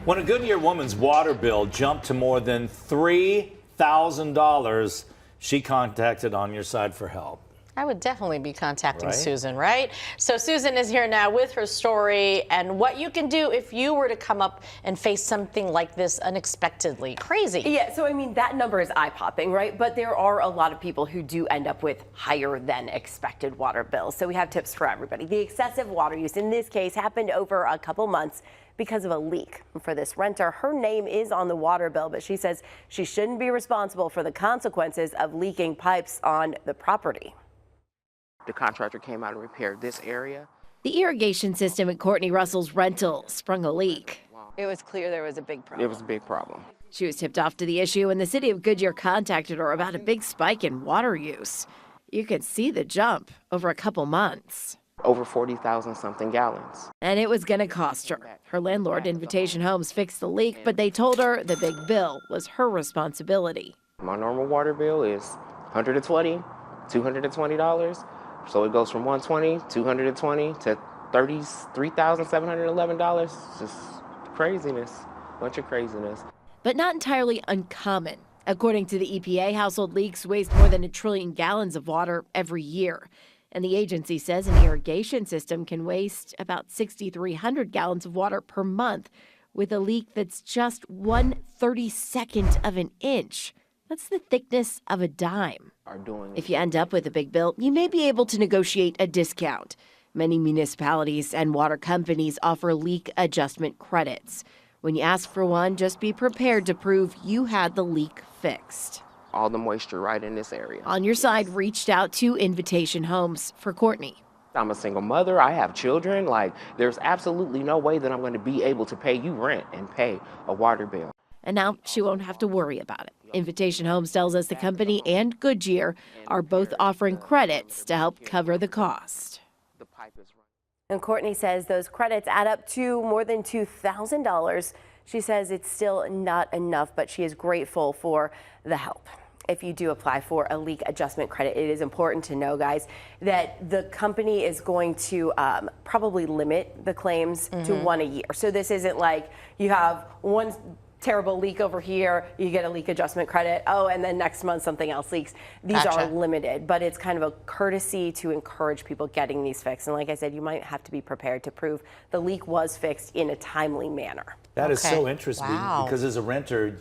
When a Goodyear woman's water bill jumped to more than $3,000, she contacted On Your Side for help. I would definitely be contacting Right? Susan, right? So Susan is here now with her story and what you can do if you were to come up and face something like this unexpectedly. Crazy. Yeah, so I mean, that number is eye-popping, right? But there are a lot of people who do end up with higher than expected water bills. So we have tips for everybody. The excessive water use in this case happened over a couple months because of a leak. For this renter, her name is on the water bill, but she says she shouldn't be responsible for the consequences of leaking pipes on the property. The contractor came out and repaired this area. The irrigation system at Courtney Russell's rental sprung a leak. It was clear there was a big problem. It was a big problem. She was tipped off to the issue and the city of Goodyear contacted her about a big spike in water use. You could see the jump over a couple months. Over 40,000 something gallons. And it was going to cost her. Her landlord, Invitation Homes, fixed the leak, but they told her the big bill was her responsibility. My normal water bill is $120, $220. So it goes from $120, $220 to $33,711. It's just craziness, bunch of craziness. But not entirely uncommon. According to the EPA, household leaks waste more than 1 trillion gallons of water every year. And the agency says an irrigation system can waste about 6,300 gallons of water per month with a leak that's just 1/32 of an inch. That's the thickness of a dime. If you end up with a big bill, you may be able to negotiate a discount. Many municipalities and water companies offer leak adjustment credits. When you ask for one, just be prepared to prove you had the leak fixed. All the moisture right in this area. On Your Side reached out to Invitation Homes for Courtney. I'm a single mother. I have children. Like, there's absolutely no way that I'm going to be able to pay you rent and pay a water bill. And now she won't have to worry about it. Invitation Homes tells us the company and Goodyear are both offering credits to help cover the cost. And Courtney says those credits add up to more than $2,000. She says it's still not enough, but she is grateful for the help. If you do apply for a leak adjustment credit, it is important to know, guys, that the company is going to probably limit the claims to one a year. So this isn't like you have one terrible leak over here, you get a leak adjustment credit, oh, and then next month something else leaks. These are limited, but it's kind of a courtesy to encourage people getting these fixed. And like I said, you might have to be prepared to prove the leak was fixed in a timely manner. That is so interesting because as a renter,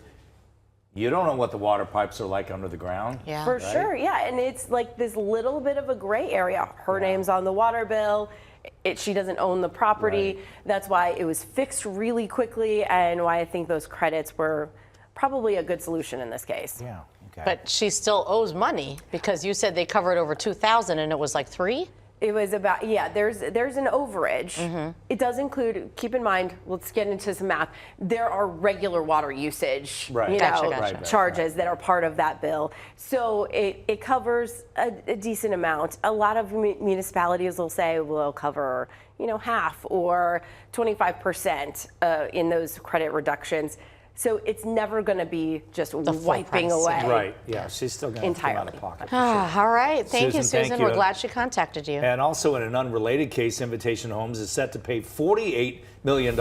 you don't know what the water pipes are like under the ground. Yeah. For sure, yeah. And it's like this little bit of a gray area. Her name's on the water bill. She doesn't own the property. Right. That's why it was fixed really quickly and why I think those credits were probably a good solution in this case. Yeah. Okay. But she still owes money because you said they covered over 2,000 and it was like 3? It was about, yeah, there's an overage. It does include, keep in mind, let's get into some math. There are regular water usage charges that are part of that bill. So it covers a decent amount. A lot of municipalities will say we'll cover, half or 25% in those credit reductions. So it's never going to be just wiping away. Right, yeah, she's still going to come out of pocket. For sure. All right, thank you, Susan. Thank you. We're glad she contacted you. And also in an unrelated case, Invitation Homes is set to pay $48 million